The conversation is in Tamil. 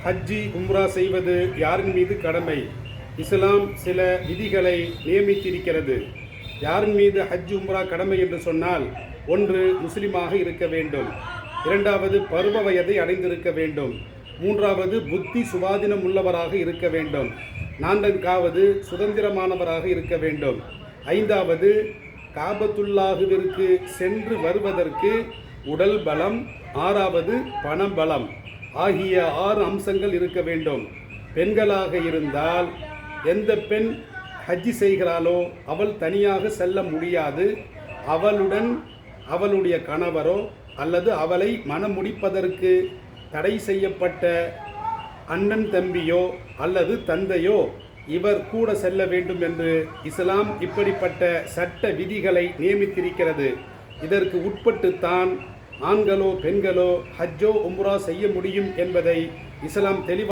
ஹஜ்ஜி உம்ரா செய்வது யாரின் மீது கடமை? இஸ்லாம் சில விதிகளை நியமித்திருக்கிறது. யாரின் மீது ஹஜ் உம்ரா கடமை என்று சொன்னால், ஒன்று முஸ்லிமாக இருக்க வேண்டும், இரண்டாவது பருவ வயதை அடைந்திருக்க வேண்டும், மூன்றாவது புத்தி சுவாதீனம் உள்ளவராக இருக்க வேண்டும், நான்காவது சுதந்திரமானவராக இருக்க வேண்டும், ஐந்தாவது காபத்துல்லாஹுவிற்கு சென்று வருவதற்கு உடல் பலம், ஆறாவது பணபலம் ஆகிய 6 அம்சங்கள் இருக்க வேண்டும். பெண்களாக இருந்தால் எந்த பெண் ஹஜ்ஜி செய்கிறாளோ அவள் தனியாக செல்ல முடியாது. அவளுடன் அவளுடைய கணவரோ அல்லது அவளை மணமுடிப்பதற்கு தடை செய்யப்பட்ட அண்ணன் தம்பியோ அல்லது தந்தையோ இவர் கூட செல்ல வேண்டும் என்று இஸ்லாம் இப்படிப்பட்ட சட்ட விதிகளை நியமித்திருக்கிறது. இதற்கு உட்பட்டுத்தான் ஆண்களோ பெண்களோ ஹஜ்ஜோ உம்ரா செய்ய முடியும் என்பதை இஸ்லாம் தெளிவாக